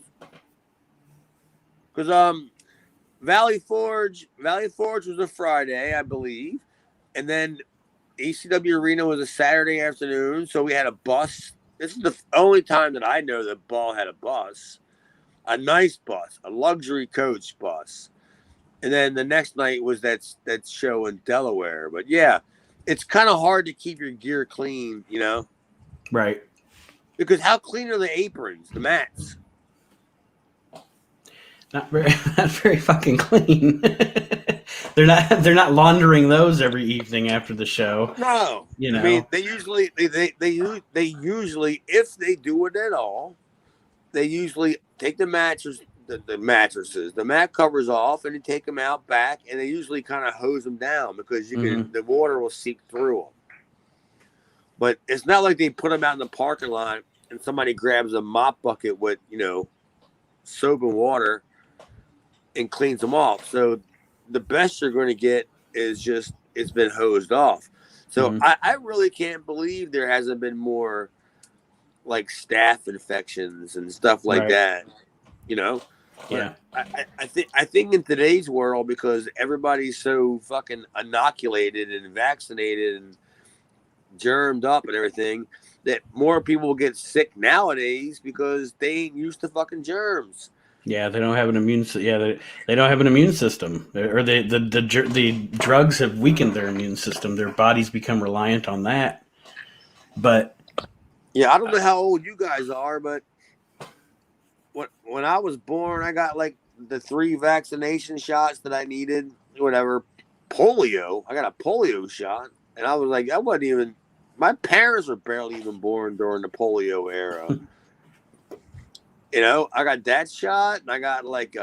Because Valley Forge was a Friday, I believe, and then ECW Arena was a Saturday afternoon. So we had a bus. This is the only time that I know that Ball had a bus. A nice bus, a luxury coach bus. And then the next night was that show in Delaware. But yeah, it's kind of hard to keep your gear clean, Right. Because how clean are the aprons, the mats? Not very fucking clean. They're not laundering those every evening after the show. No. I mean, they usually if they do it at all, they usually take the mattresses, the mat covers off, and they take them out back, and they usually kind of hose them down because the water will seep through them. But it's not like they put them out in the parking lot and somebody grabs a mop bucket with soap and water and cleans them off. So the best you're going to get is just it's been hosed off. So I really can't believe there hasn't been more like staph infections and stuff like that, Yeah. I think in today's world, because everybody's so fucking inoculated and vaccinated and germed up and everything, that more people get sick nowadays because they ain't used to fucking germs. Yeah, they don't have an immune. Yeah, they don't have an immune system, or the drugs have weakened their immune system. Their bodies become reliant on that. But yeah, I don't know how old you guys are, but when I was born, I got like the 3 vaccination shots that I needed. Whatever, polio. I got a polio shot, and I was like, I wasn't even. My parents were barely even born during the polio era. I got that shot, and I got like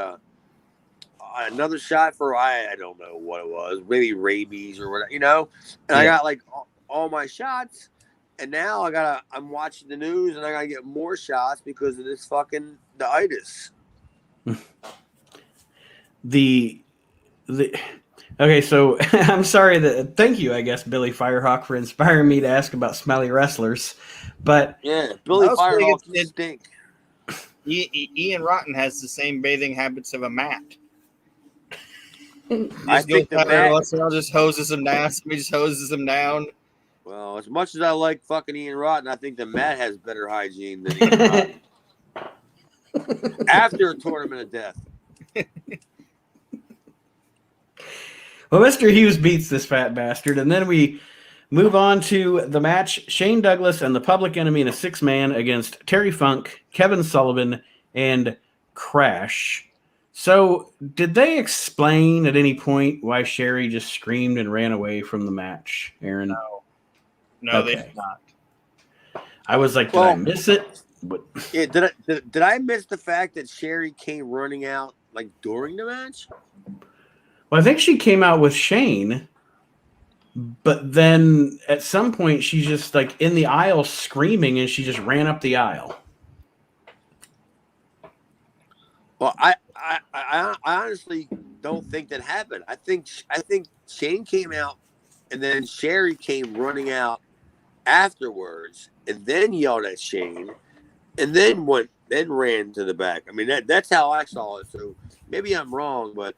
another shot for I don't know what it was, maybe rabies or whatever, And I got like all my shots, and now I'm watching the news, and I gotta get more shots because of this fucking the itis. Okay, so I'm sorry that. Thank you, I guess, Billy Firehawk, for inspiring me to ask about smelly wrestlers. But Yeah, Billy I also think Firehawk can stink. Ian Rotten has the same bathing habits of a Matt. He I just goes think the out there Matt. once in a while, just hoses him down. Somebody just hoses him down. Well, as much as I like fucking Ian Rotten, I think the Matt has better hygiene than Ian Rotten. After a tournament of death. well, Mr. Hughes beats this fat bastard, and then we move on to the match: Shane Douglas and the Public Enemy in a 6-man against Terry Funk, Kevin Sullivan, and Crash. So, did they explain at any point why Sherry just screamed and ran away from the match, Aaron? No, they Okay. did not. I was like, did I miss it? But Yeah, did I miss the fact that Sherry came running out like during the match? well, I think she came out with Shane, but then at some point she's just like in the aisle screaming, and she just ran up the aisle. Well, I honestly don't think that happened. I think Shane came out, and then Sherry came running out afterwards, and then yelled at Shane, and then ran to the back. I mean that's how I saw it. So maybe I'm wrong, but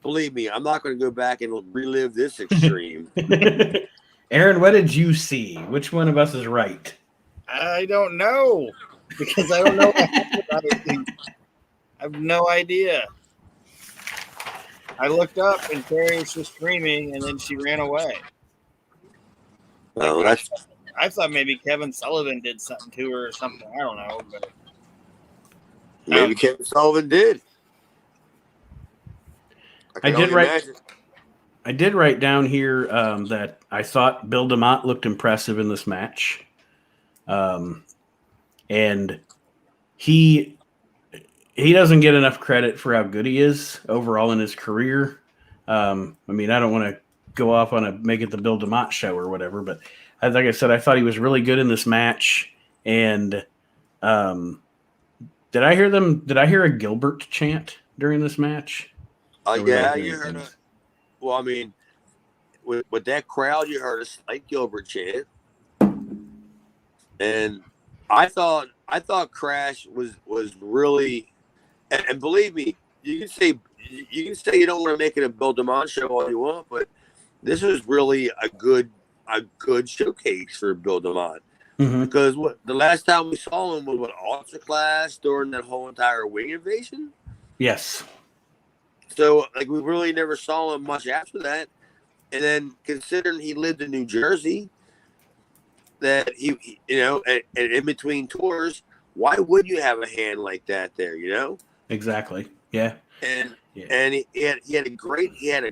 believe me, I'm not going to go back and relive this extreme. Aaron, what did you see? Which one of us is right? I don't know because I don't know what happened. I have no idea. I looked up and Terry was just screaming, and then she ran away. Well, I thought maybe Kevin Sullivan did something to her or something. I don't know, but maybe Kevin Sullivan did. I did write down here that I thought Bill DeMott looked impressive in this match, and he doesn't get enough credit for how good he is overall in his career. I mean, I don't want to go off on a make it the Bill DeMott show or whatever, but like I said, I thought he was really good in this match. And did I hear a Gilbert chant during this match? Yeah, you heard it. Well, I mean, with that crowd, you heard a slight Gilbert chant, and I thought Crash was really, and believe me, you can say you don't want to make it a Bill DeMont show all you want, but this was really a good showcase for Bill DeMont. Mm-hmm. Because the last time we saw him was Ultra Class during that whole entire wing invasion. Yes. So like we really never saw him much after that. And then considering he lived in New Jersey, that he and in between tours, why would you have a hand like that there? Exactly. Yeah. And he had a great head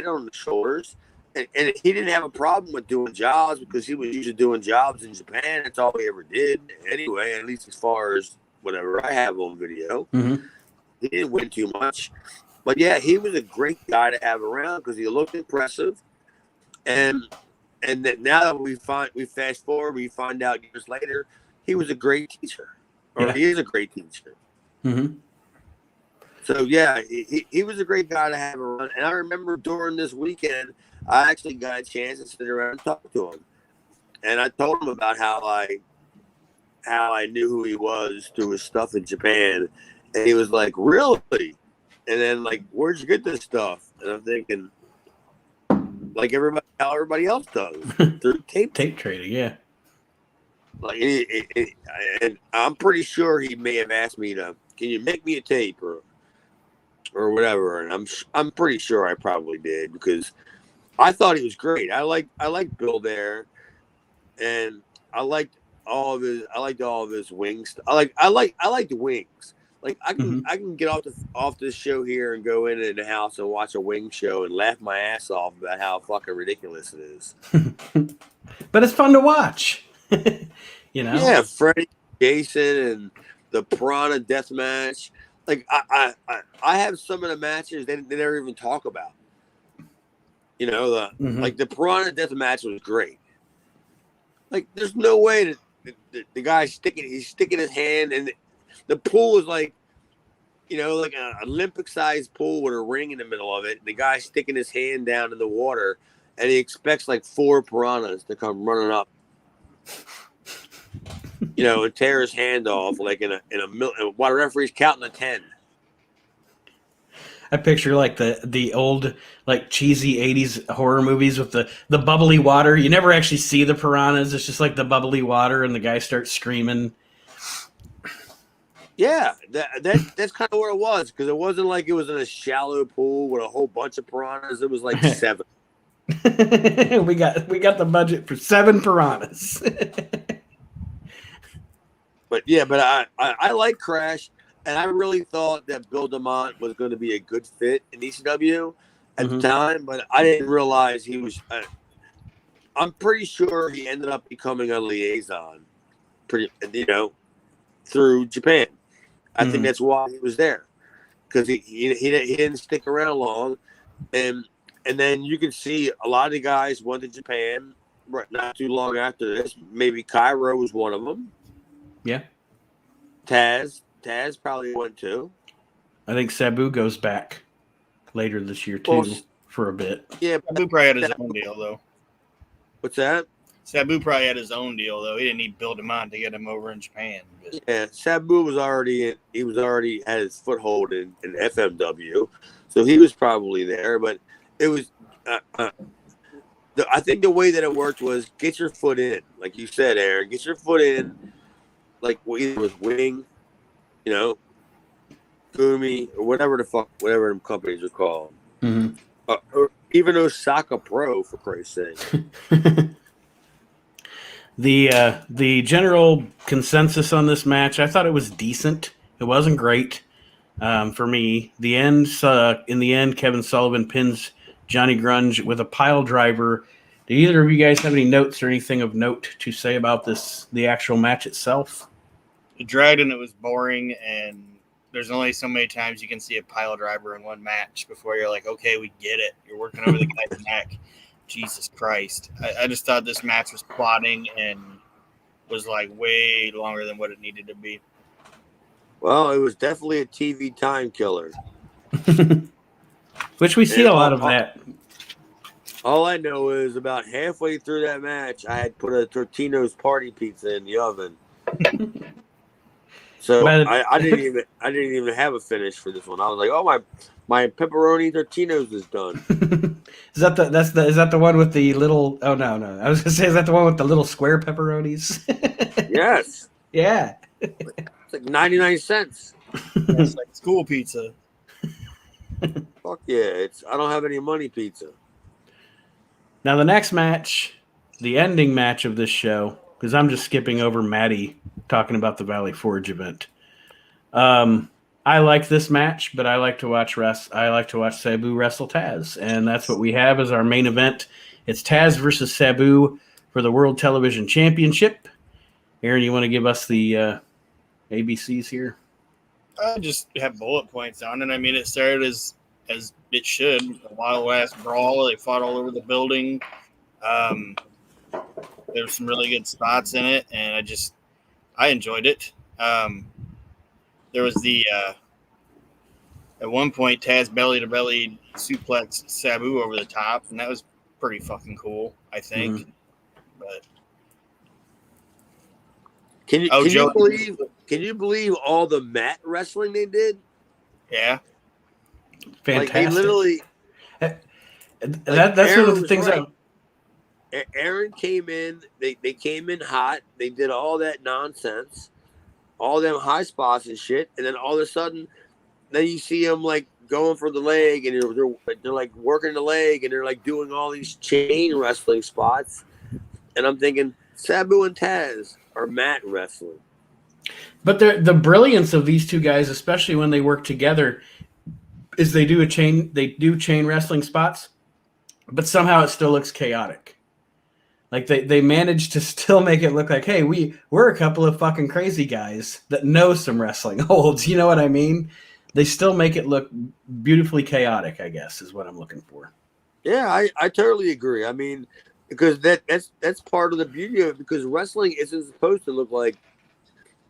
on the shoulders, and he didn't have a problem with doing jobs because he was used to doing jobs in Japan. That's all he ever did anyway, at least as far as whatever I have on video. Mm-hmm. He didn't win too much. But yeah, he was a great guy to have around because he looked impressive. And that now that we fast forward, we find out years later, he was a great teacher. Or he is a great teacher. Mm-hmm. So yeah, he was a great guy to have around. And I remember during this weekend, I actually got a chance to sit around and talk to him. And I told him about how I knew who he was through his stuff in Japan. And he was like, really? And then like, where'd you get this stuff? And I'm thinking, like how everybody else does through tape trading. Yeah. Like, and I'm pretty sure he may have asked me can you make me a tape or whatever. And I'm pretty sure I probably did because I thought he was great. I liked Bill there, and I liked all of his wings. I like the wings. Like I can get off this show here and go into the house and watch a wing show and laugh my ass off about how fucking ridiculous it is. But it's fun to watch. Yeah, Freddie, Jason, and the Piranha Death Match. Like I have some of the matches they never even talk about. Like the Piranha Death Match was great. Like there's no way that the guy's sticking his hand and the pool is like like an Olympic-sized pool with a ring in the middle of it, and the guy sticking his hand down in the water, and he expects like 4 piranhas to come running up, and tear his hand off like in a while the referee's counting to 10. I picture like the old like cheesy 80s horror movies with the bubbly water. You never actually see the piranhas. It's just like the bubbly water and the guy starts screaming. Yeah, that's kind of what it was, because it wasn't like it was in a shallow pool with a whole bunch of piranhas. It was like 7. we got the budget for 7 piranhas. But I like Crash, and I really thought that Bill DeMont was going to be a good fit in ECW at the time, but I didn't realize he was. I'm pretty sure he ended up becoming a liaison, through Japan. I think that's why he was there, because he didn't stick around long, and then you can see a lot of the guys went to Japan not too long after this. Maybe Cairo was one of them. Yeah. Taz probably went too. I think Sabu goes back later this year too, for a bit. Yeah, Sabu probably had his own deal though. What's that? Sabu probably had his own deal though. He didn't need Bill DeMont to get him over in Japan. Yeah, Sabu was already had his foothold in FMW, so he was probably there. But it was, I think the way that it worked was get your foot in, like you said, Aaron. Get your foot in, like either with Wing, Gumi, or whatever them companies are called, or even Osaka Pro, for Christ's sake. The general consensus on this match, I thought it was decent. It wasn't great for me. In the end, Kevin Sullivan pins Johnny Grunge with a pile driver. Do either of you guys have any notes or anything of note to say about the actual match itself? It dragged and it was boring, and there's only so many times you can see a pile driver in one match before you're like, okay, we get it. You're working over the guy's neck. Jesus Christ. I just thought this match was plotting and was like way longer than what it needed to be. Well, it was definitely a TV time killer. Which we see a lot of that. All I know is about halfway through that match, I had put a Tortino's party pizza in the oven. So I didn't even have a finish for this one. I was like, oh, my pepperoni Tortino's is done. Is that the one with the little? Oh no! I was gonna say, is that the one with the little square pepperonis? Yes. Yeah. It's like 99 cents. It's like school pizza. Fuck yeah! I don't have any money pizza. Now the next match, the ending match of this show, because I'm just skipping over Maddie talking about the Valley Forge event. I like this match, but I like to watch Sabu wrestle Taz, and that's what we have as our main event. It's Taz versus Sabu for the World Television Championship. Aaron, you want to give us the ABCs here? I just have bullet points on it. I mean, it started as it should. A wild ass brawl. They fought all over the building. There were some really good spots in it, and I enjoyed it. There was at one point Taz belly to belly suplexed Sabu over the top, and that was pretty fucking cool, I think. Mm-hmm. But can you believe all the mat wrestling they did? Yeah, fantastic. Like they literally. That's one of the things right. Aaron came in. They came in hot. They did all that nonsense, all them high spots and shit, and then all of a sudden, then you see them like going for the leg, and they're like working the leg, and they're like doing all these chain wrestling spots, and I'm thinking Sabu and Taz are mat wrestling. But the brilliance of these two guys, especially when they work together, is they do chain wrestling spots, but somehow it still looks chaotic. Like they managed to still make it look like, hey, we're a couple of fucking crazy guys that know some wrestling holds. You know what I mean? They still make it look beautifully chaotic, I guess, is what I'm looking for. Yeah, I totally agree. I mean, because that's part of the beauty of it, because wrestling isn't supposed to look like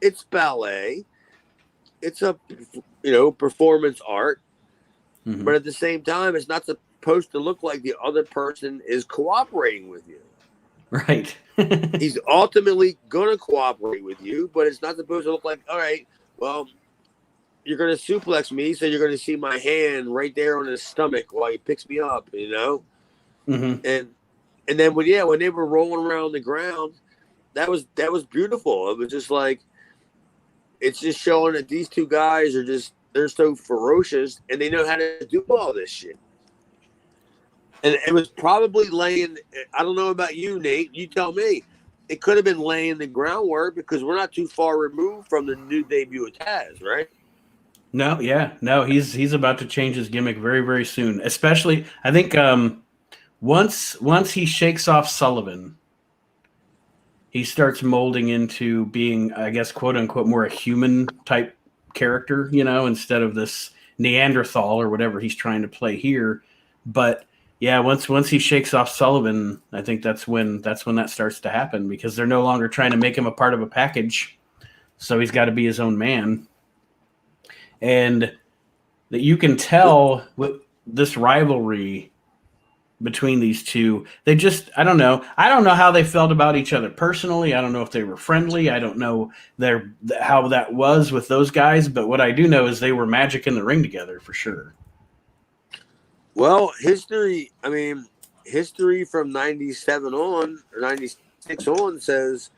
it's ballet. it's a performance art, but at the same time, it's not supposed to look like the other person is cooperating with you. Right. He's ultimately going to cooperate with you, but it's not supposed to look like, all right, well, you're going to suplex me, so you're going to see my hand right there on his stomach while he picks me up, Mm-hmm. And then when they were rolling around the ground, that was beautiful. It was just like, it's just showing that these two guys they're so ferocious and they know how to do all this shit. And it was probably laying, I don't know about you, Nate, you tell me. It could have been laying the groundwork because we're not too far removed from the new debut of Taz, right? No, he's about to change his gimmick very, very soon. Especially, I think once he shakes off Sullivan, he starts molding into being, I guess, quote unquote, more a human type character, instead of this Neanderthal or whatever he's trying to play here. But yeah, once he shakes off Sullivan, I think that's when that starts to happen, because they're no longer trying to make him a part of a package. So he's got to be his own man. And that you can tell with this rivalry between these two, they just, I don't know how they felt about each other personally. I don't know if they were friendly. I don't know how that was with those guys, but what I do know is they were magic in the ring together for sure. Well, history from 97 on or 96 on says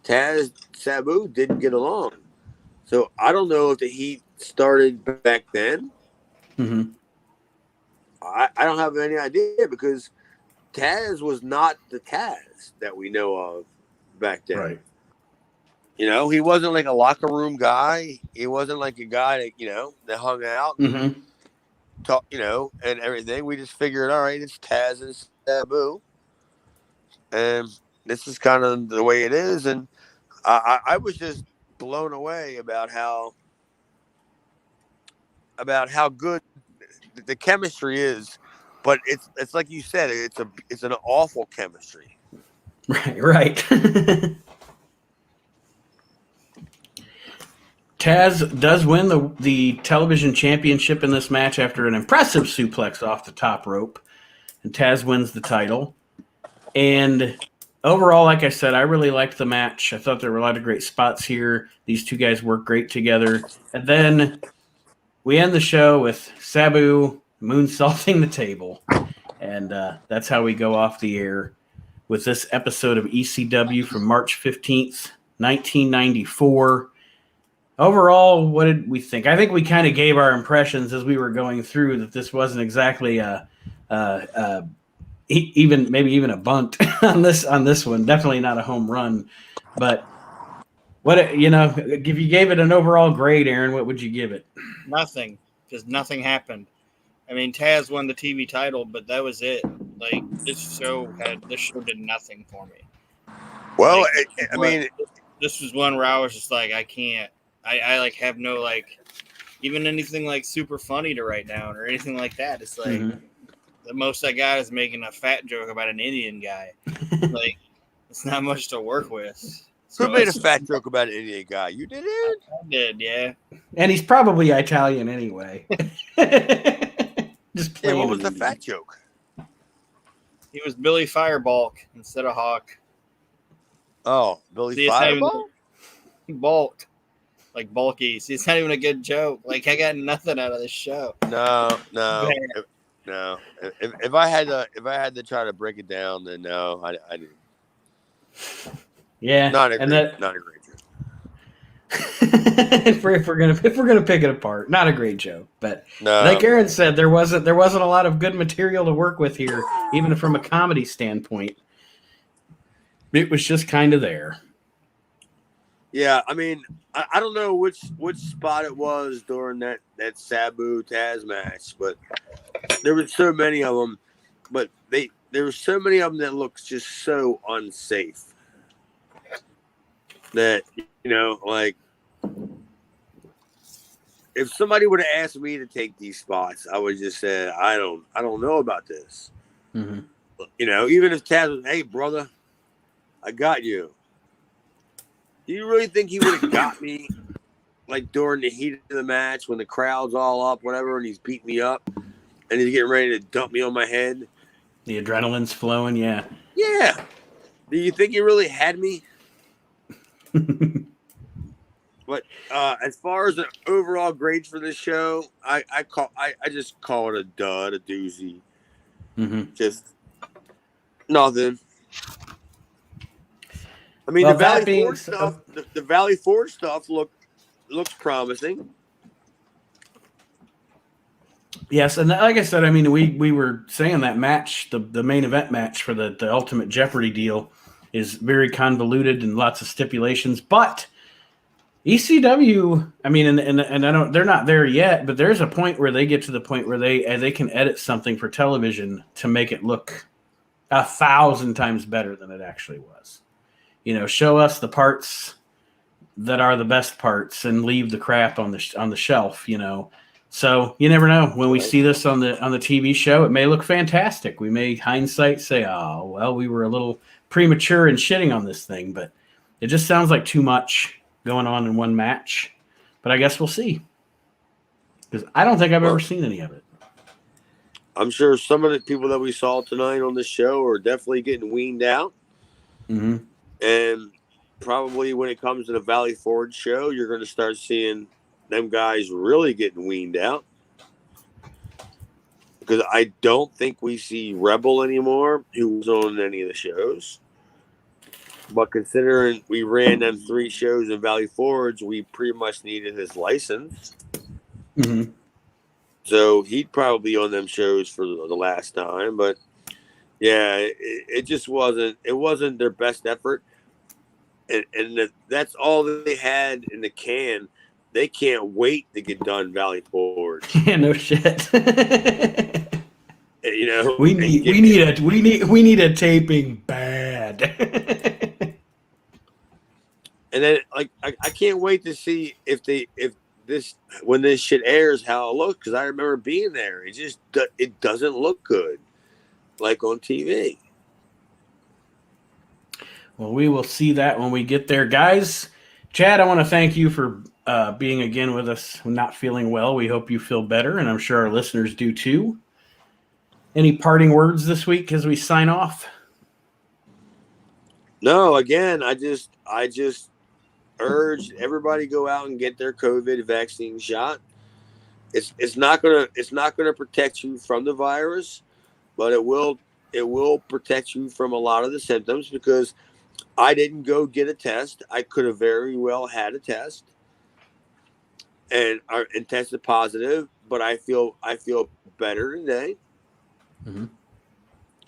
Taz Sabu didn't get along. So I don't know if the heat started back then. Mm-hmm. I don't have any idea, because Taz was not the Taz that we know of back then. Right. He wasn't like a locker room guy. He wasn't like a guy that, that hung out and Mm-hmm. talk, and everything. We just figured, all right, it's Taz and Sabu. And this is kind of the way it is. And I was just blown away about how good the chemistry is. But it's like you said, it's an awful chemistry. Right. Taz does win the television championship in this match after an impressive suplex off the top rope, and Taz wins the title. And overall, like I said, I really liked the match. I thought there were a lot of great spots here. These two guys work great together. And then we end the show with Sabu moonsaulting the table. And that's how we go off the air with this episode of ECW from March 15th, 1994. Overall, what did we think? I think we kind of gave our impressions as we were going through, that this wasn't exactly even a bunt on this one. Definitely not a home run. But if you gave it an overall grade, Aaron, what would you give it? Nothing, because nothing happened. I mean, Taz won the TV title, but that was it. Like, this show did nothing for me. Well, this was one where I was just like, I can't. I like have no like even anything like super funny to write down or anything like that. It's like the most I got is making a fat joke about an Indian guy. Like, it's not much to work with. Who made a fat joke about an Indian guy? You did it? I did, yeah. And he's probably Italian anyway. Just playing. What was the fat joke? He was Billy Fireball instead of Hawk. Oh, Billy Fireball? Bulk. Like bulky. See, it's not even a good joke. Like, I got nothing out of this show. No. If I had to try to break it down, then no, I didn't. Yeah, not a great joke. if we're gonna pick it apart, not a great joke. But like Aaron said, there wasn't a lot of good material to work with here, even from a comedy standpoint. It was just kind of there. Yeah, I mean, I don't know which spot it was during that Sabu Taz match, but there were so many of them. But there were so many of them that looked just so unsafe that, like, if somebody would have asked me to take these spots, I would just say, I don't know about this. Mm-hmm. Even if Taz was, hey brother, I got you. Do you really think he would have got me? like during the heat of the match when the crowd's all up, whatever, and he's beating me up and he's getting ready to dump me on my head. The adrenaline's flowing, yeah. Yeah. Do you think he really had me? But as far as an overall grade for this show, I just call it a dud, a doozy. Mm-hmm. Just nothing. I mean, Well, the Valley that being Forge stuff. The Valley Forge stuff looks promising. Yes, and like I said, I mean, we were saying that match, the main event match for the Ultimate Jeopardy deal, is very convoluted and lots of stipulations. But ECW, I mean, and I don't, they're not there yet, but there's a point where they get to the point where they can edit something for television to make it look 1,000 times better than it actually was. You know, show us the parts that are the best parts and leave the crap on the shelf. You know. So you never know. When we see this on the TV show, it may look fantastic. We may hindsight say, "Oh, well, we were a little premature in shitting on this thing," but it just sounds like too much going on in one match. But I guess we'll see, because I don't think I've ever seen any of it. I'm sure some of the people that we saw tonight on the show are definitely getting weaned out. Mm-hmm. And probably when it comes to the Valley Forge show, you're going to start seeing them guys really getting weaned out, because I don't think we see Rebel anymore, who was on any of the shows. But considering we ran them 3 shows in Valley Forge, we pretty much needed his license. Mm-hmm. So he'd probably be on them shows for the last time. But yeah, it just wasn't. It wasn't their best effort, and that's all that they had in the can. They can't wait to get done Valley Forge. Yeah, no shit. You know, we need a taping bad. And then like I can't wait to see when this shit airs how it looks, because I remember being there. It doesn't look good like on TV. Well, we will see that when we get there, guys. Chad, I want to thank you for being again with us. Not feeling well. We hope you feel better, and I'm sure our listeners do too. Any parting words this week as we sign off? No, again, I just urge everybody go out and get their COVID vaccine shot. It's not gonna protect you from the virus, but it will protect you from a lot of the symptoms, because I didn't go get a test. I could have very well had a test and tested positive, but I feel better today. Mm-hmm.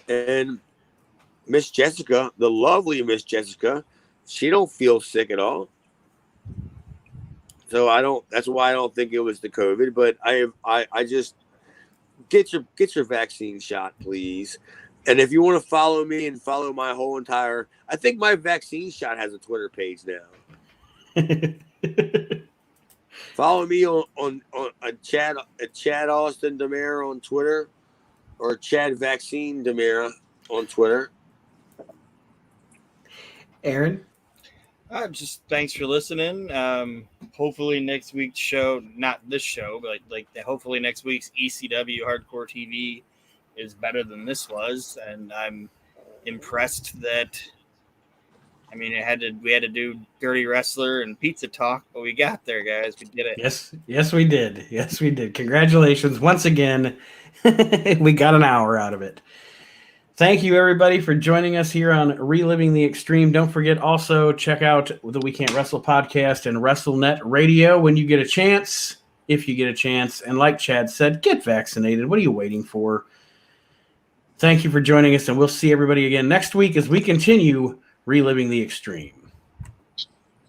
And Miss Jessica, the lovely Miss Jessica, she don't feel sick at all. So that's why I don't think it was the COVID, but I just get your vaccine shot, please. And if you want to follow me and follow my whole entire, I think my vaccine shot has a Twitter page now. Follow me on Chad Austin Demira on Twitter, or Chad Vaccine Demira on Twitter. Aaron? Just thanks for listening. Hopefully next week's show, not this show, but hopefully next week's ECW Hardcore TV is better than this was, and I'm impressed that. I mean, we had to do Dirty Wrestler and Pizza Talk, but we got there, guys. We did it. Yes, we did. Yes, we did. Congratulations once again. We got an hour out of it. Thank you, everybody, for joining us here on Reliving the Extreme. Don't forget, also, check out the We Can't Wrestle podcast and WrestleNet Radio when you get a chance, if you get a chance. And like Chad said, get vaccinated. What are you waiting for? Thank you for joining us, and we'll see everybody again next week as we continue Reliving the Extreme.